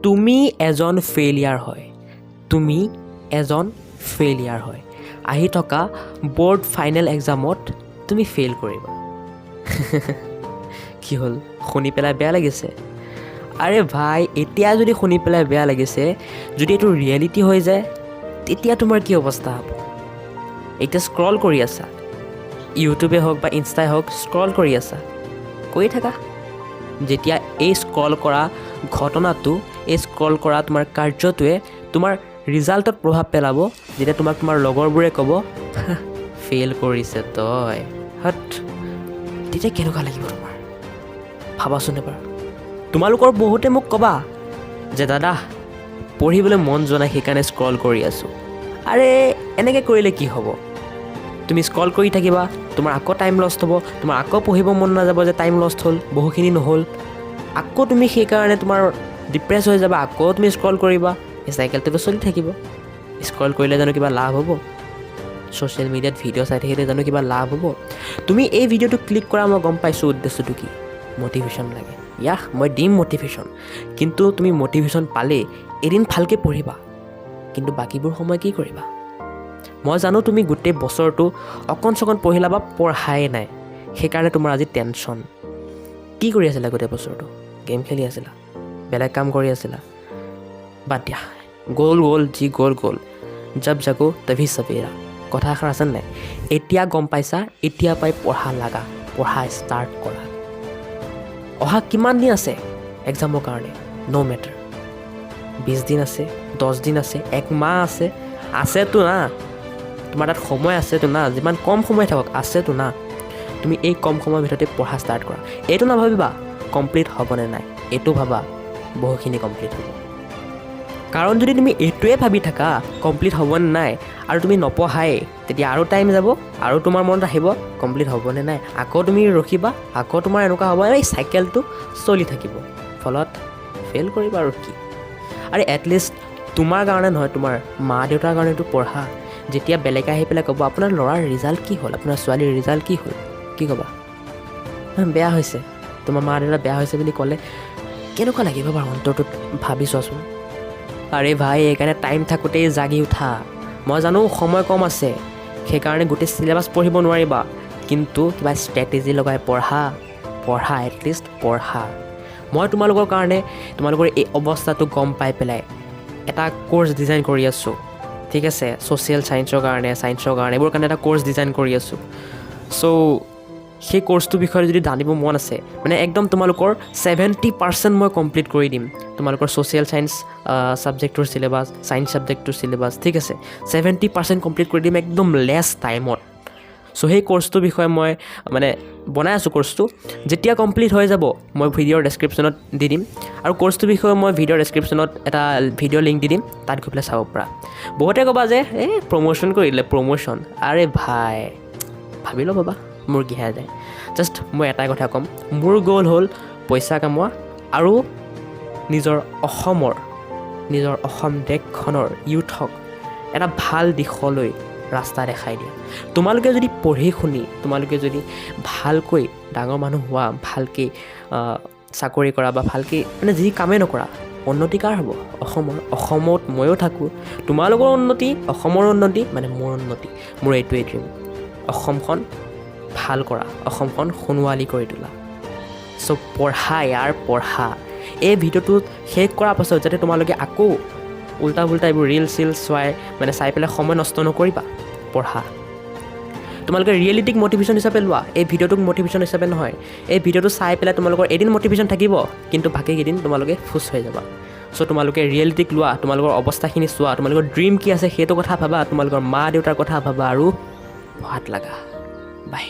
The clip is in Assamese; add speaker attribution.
Speaker 1: তুমি এজন ফেইলিয়াৰ হয়, তুমি এজন ফেইলিয়াৰ হয়। আহি থকা বৰ্ড ফাইনেল এক্সামত তুমি ফেইল কৰিবা। কি হ'ল, শুনি পেলাই বেয়া লাগিছে? আৰে ভাই, এতিয়া যদি শুনি পেলাই বেয়া লাগিছে, যদি এইটো ৰিয়েলিটি হৈ যায় তেতিয়া তোমাৰ কি অৱস্থা হ'ব? এতিয়া স্ক্ৰল কৰি আছা, ইউটিউবে হওক বা ইনষ্টাই হওক, স্ক্ৰল কৰি আছা, কৰি থাকা। যেতিয়া এই স্ক্ৰল কৰা ঘটনাটো, এই স্ক্ৰল কৰা তোমাৰ কাৰ্যটোৱে তোমাৰ ৰিজাল্টত প্ৰভাৱ পেলাব, যেতিয়া তোমাক তোমাৰ লগৰবোৰে ক'ব ফেইল কৰিছে তই, হট, তেতিয়া কেনেকুৱা লাগিব তোমাৰ? ভাবাচোন এবাৰ। তোমালোকৰ বহুতে মোক ক'বা যে দাদা পঢ়িবলৈ মন যোৱা নাই সেইকাৰণে স্ক্ৰল কৰি আছোঁ। আৰে এনেকৈ কৰিলে কি হ'ব? তুমি স্ক্ৰল কৰি থাকিবা, তোমাৰ আকৌ টাইম লষ্ট হ'ব, তোমাৰ আকৌ পঢ়িব মন নাযাব যে টাইম লষ্ট হ'ল, বহুখিনি নহ'ল, আকৌ তুমি সেইকাৰণে তোমাৰ ডিপ্ৰেছ হৈ যাবা, আকৌ তুমি স্ক্ৰল কৰিবা। এই চাইকেলটোতো চলি থাকিব। স্ক্ৰল কৰিলে জানো কিবা লাভ হ'ব? ছ'চিয়েল মিডিয়াত ভিডিঅ' চাই থাকিলে জানো কিবা লাভ হ'ব? তুমি এই ভিডিঅ'টো ক্লিক কৰা মই গম পাইছোঁ উদ্দেশ্যটো কি, মটিভেশ্যন লাগে। মই দিম মটিভেশ্যন, কিন্তু তুমি মটিভেশ্যন পালে এদিন ভালকৈ পঢ়িবা, কিন্তু বাকীবোৰ সময় কি কৰিবা? মই জানো তুমি গোটেই বছৰটো অকণ চকণ পঢ়িলা বা পঢ়াই নাই, সেইকাৰণে তোমাৰ আজি টেনশ্যন। কি কৰি আছিলা গোটেই বছৰটো? গেম খেলি আছিলা, বেলেগ কাম কৰি আছিলা? বাদ দিয়া, গ'ল যি গ'ল। জব জাগো তভি সবেৰা, কথা এষাৰ আছে নাই? এতিয়া গম পাইছা, এতিয়া পাই পঢ়া লাগা, পঢ়া ষ্টাৰ্ট কৰা। অহা কিমান দিন আছে এক্সামৰ কাৰণে? ন' মেটাৰ। 20 দিন আছে, 10 দিন আছে, 1 মাহ আছেতো না, তোমাৰ তাত সময় আছেতো না, যিমান কম সময় থাকক আছেতো না। তুমি এই কম সময়ৰ ভিতৰতে পঢ়া ষ্টাৰ্ট কৰা। এইটো নাভাবিবা কমপ্লিট হ'বনে নাই, এইটো ভাবা বহুখিনি কমপ্লিট হ'ব। কাৰণ যদি তুমি এইটোৱে ভাবি থাকা কমপ্লিট হ'বনে নাই আৰু তুমি নপঢ়াই, তেতিয়া আৰু টাইম যাব, আৰু তোমাৰ মনত আহিব কমপ্লিট হ'বনে নাই, আকৌ তুমি ৰখিবা, আকৌ তোমাৰ এনেকুৱা হ'ব, এই চাইকেলটো চলি থাকিব, ফলত ফেইল কৰিবা আৰু কি। আৰু এটলিষ্ট তোমাৰ কাৰণে নহয়, তোমাৰ মা দেউতাৰ কাৰণেতো পঢ়া। যেতিয়া বেলেগে আহি পেলাই ক'ব আপোনাৰ ল'ৰাৰ ৰিজাল্ট কি হ'ল, আপোনাৰ ছোৱালীৰ ৰিজাল্ট কি হ'ল, কি ক'বা? বেয়া হৈছে, তোমাৰ মা দেউতা বেয়া হৈছে বুলি ক'লে কেনেকুৱা লাগিব বাৰু অন্তৰটোত, ভাবি চোৱাচোন। আৰে ভাই, সেইকাৰণে টাইম থাকোঁতেই জাগি উঠা। মই জানো সময় কম আছে, সেইকাৰণে গোটেই চিলেবাছ পঢ়িব নোৱাৰিবা, কিন্তু কিবা ষ্ট্ৰেটেজি লগাই পঢ়া, এটলিষ্ট পঢ়া। মই তোমালোকৰ কাৰণে, তোমালোকৰ এই অৱস্থাটো গম পাই পেলাই এটা কোৰ্চ ডিজাইন কৰি আছোঁ, ঠিক আছে? ছ'চিয়েল ছায়েন্সৰ কাৰণে, এইবোৰ কাৰণে এটা কোৰ্চ ডিজাইন কৰি আছোঁ। চ' সেই কোৰ্চটোৰ বিষয়ে যদি জানিব মন আছে, মানে একদম তোমালোকৰ 70% মই কমপ্লিট কৰি দিম। তোমালোকৰ ছ'চিয়েল ছায়েন্স ছাবজেক্টটোৰ চিলেবাছ, ছায়েন্স ছাবজেক্টটোৰ চিলেবাছ, ঠিক আছে? 70% কমপ্লিট কৰি দিম একদম লেছ টাইমত। চ' সেই কোৰ্চটোৰ বিষয়ে মই মানে বনাই আছোঁ। কোৰ্চটো যেতিয়া কমপ্লিট হৈ যাব মই ভিডিঅ'ৰ ডেছক্ৰিপশ্যনত দি দিম, আৰু কোৰ্চটোৰ বিষয়ে মই ভিডিঅ'ৰ ডেছক্ৰিপশ্যনত এটা ভিডিঅ' লিংক দি দিম, তাত গৈ পেলাই চাব পৰা। বহুতে ক'বা যে প্ৰমোশ্যন কৰিলে, প্ৰমোশ্যন। আৰে ভাই, ভাবি ল'ব বাবা, মোৰ কিহে যায়। জাষ্ট মই এটাই কথা ক'ম, মোৰ গ'ল হ'ল পইচা কামোৱা আৰু নিজৰ অসম দেশখনৰ ইউথক এটা ভাল দিশলৈ ৰাস্তা দেখাই দিয়া। তোমালোকে যদি পঢ়ি শুনি, তোমালোকে যদি ভালকৈ ডাঙৰ মানুহ হোৱা, ভালকৈ চাকৰি কৰা বা ভালকৈ মানে যি কামেই নকৰা, উন্নতি কাৰ হ'ব? অসমত ময়ো থাকোঁ, তোমালোকৰ উন্নতি, অসমৰ উন্নতি, মানে মোৰ উন্নতি। মোৰ এইটোৱেই ড্ৰিম, অসমখন ভাল কৰা, অসমখন সোণোৱালী কৰি তোলা। চ' পঢ়া। এই ভিডিঅ'টো শেষ কৰাৰ পাছত যাতে তোমালোকে আকৌ উল্টা এইবোৰ ৰিলচ চাই পেলাই সময় নষ্ট নকৰিবা, পঢ়া। তোমালোকে ৰিয়েলিটিক মটিভেশ্যন হিচাপে লোৱা, এই ভিডিঅ'টোক মটিভেশ্যন হিচাপে নহয়। এই ভিডিঅ'টো চাই পেলাই তোমালোকৰ এদিন মটিভেশ্যন থাকিব, কিন্তু বাকীকেইদিন তোমালোকে ফুচ হৈ যাবা। চ' তোমালোকে ৰিয়েলিটিক লোৱা, তোমালোকৰ অৱস্থাখিনি চোৱা, তোমালোকৰ ড্ৰিম কি আছে সেইটো কথা ভাবা, তোমালোকৰ মা দেউতাৰ কথা ভাবা, আৰু পঢ়াত লাগা। বাই।